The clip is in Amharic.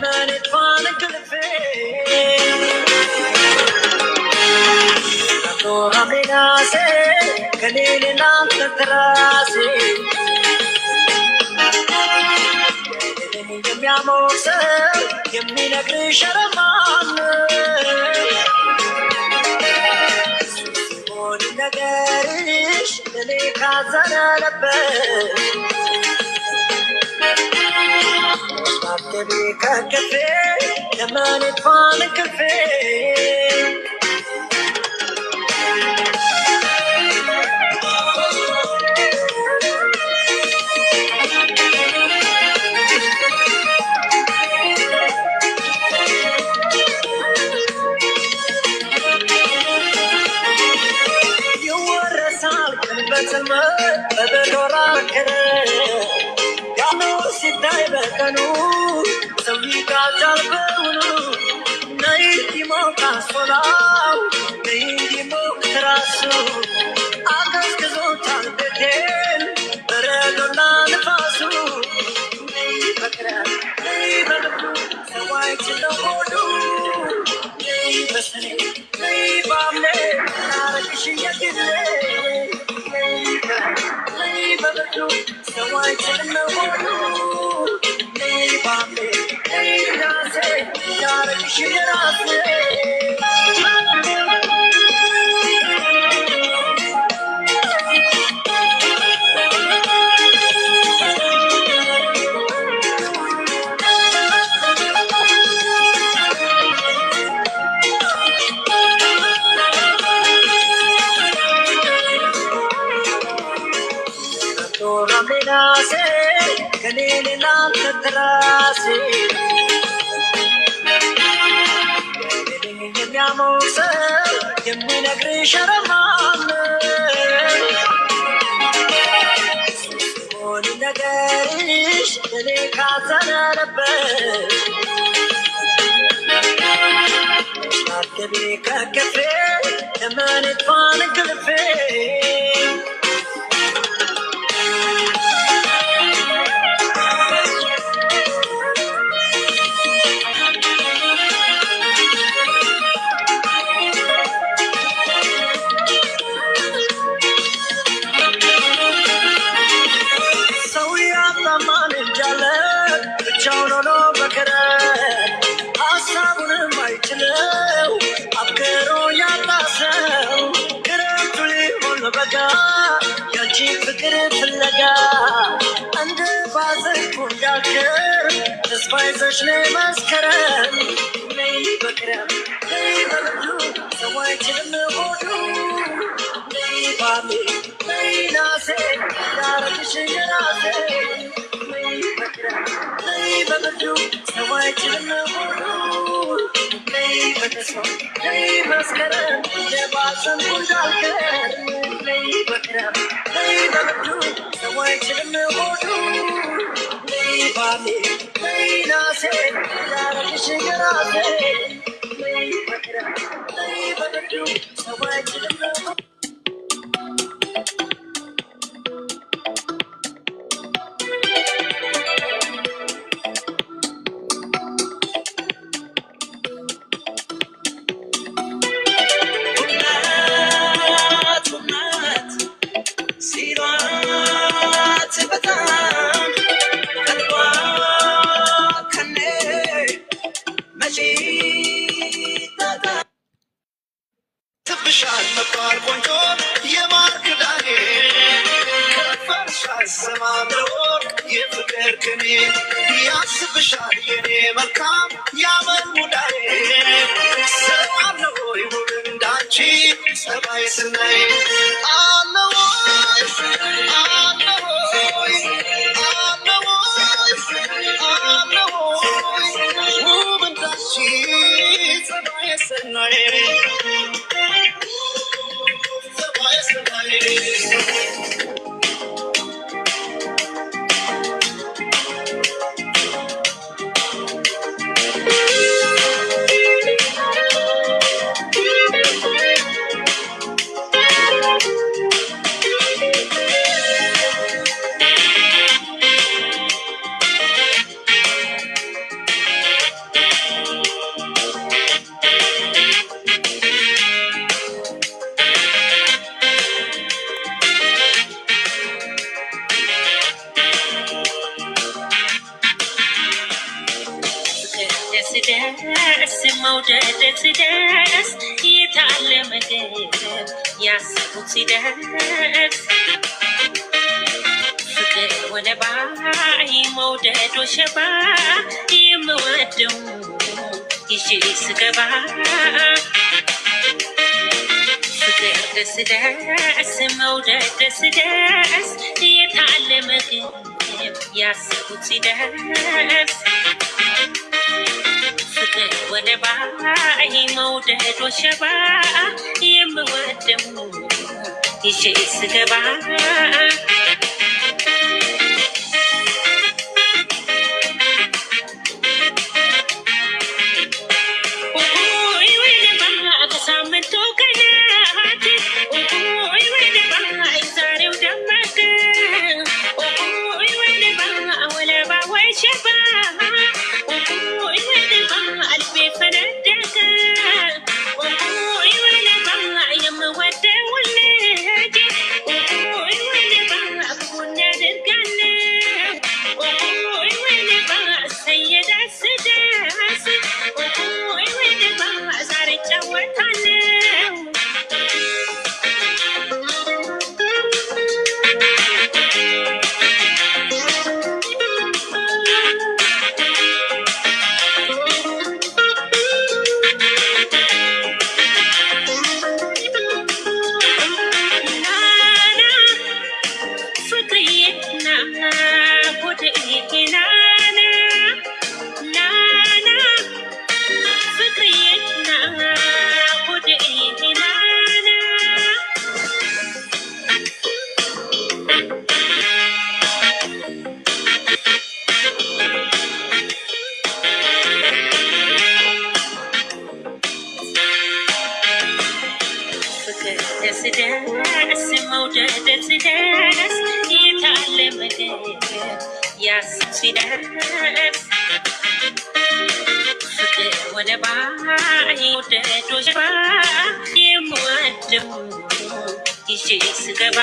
ለምን እንኳን እንቅልፌ ሐምሌናሴ ከኔ ሌላ ተንተራሴ የሚያሞሰው የሚነግርሽ ኧረ ማን ሲሆን ነገርሽ ለኔ ካዘነ ነበር ማተቤ ከእንቅልፌ ለምን እንኳን እንቅልፌ በበዶራ ከረ ያኑ ሲታይ በቀኑ ሰው ይጋጫል በውኑ ነይ ዲሞቃ ሶላው ነይ ዲሞቅ ትራሱ አቀዝቅዞታል ቤቴን በረዶና ንፋሱ ነይ በቅረት ነይ በልቡ ሰው አይችለው ሆዱ ነይ በሰኔ ነይ ባምሌ ናረግሽ የግሌ so I tell no more. Hey, Bambi, hey, Nase, Yara, Shirase. ሐምሌናሴ ከኔ ሌላ ተንተራሴ የሚያሞሰው የሚነግርሽ ኧረ ማን ሲሆን ነገርሽ ለኔ ካዘነ ነበር ማተቤ ከእንቅልፌ ለምን እንኳን እንቅልፌ ብቻውን ሆኖ በከረ ሀሳቡንም አይችለው አፍቅሮ ያጣሰው ክረምቱ ሊሆን በጋ ያንቺ ፍቅር ፍለጋ እንደ ባዘንኩ እንዳልከር ተስፋ ይዘሽ ነይ መስከረም ነይ በክረም ነይ በብርዱ ሰው አይችልም ሆዱ ነይ ባሜ ነይ ናሴ ያረግሽ የራሴ Hey, Babadu, so I tell no more. Hey, Badaso, hey, Mascara, there was some good alcohol. Hey, Bakra, hey, Babadu, so I tell no more. Hey, Bami, hey, Nase, Yara, Shigara, hey, Bakra, hey, Babadu, so I tell no more. ስደርስ መውደድ ስደርስ የታለ ምግብ ያሰቡት ሲደርስ ፍቅር ወለባይ መውደድ ወሸባ የምወደው ይዤ ስገባ ፍቅር ደስ ደስ መውደድ ደስ ደስ የታለ ምግብ ያሰቡት ሲደርስ ፍቅር ወለባይ መውደድ ወሸባ የምወደው ይዤ ስገባ ደስ ደስ መውደድ ደስ ደስ የታለ ምግብ ያሰብ ሲደርስ ፍቅር ወለባይ መውደድ ወሸባ የምወደው ይዤ ስገባ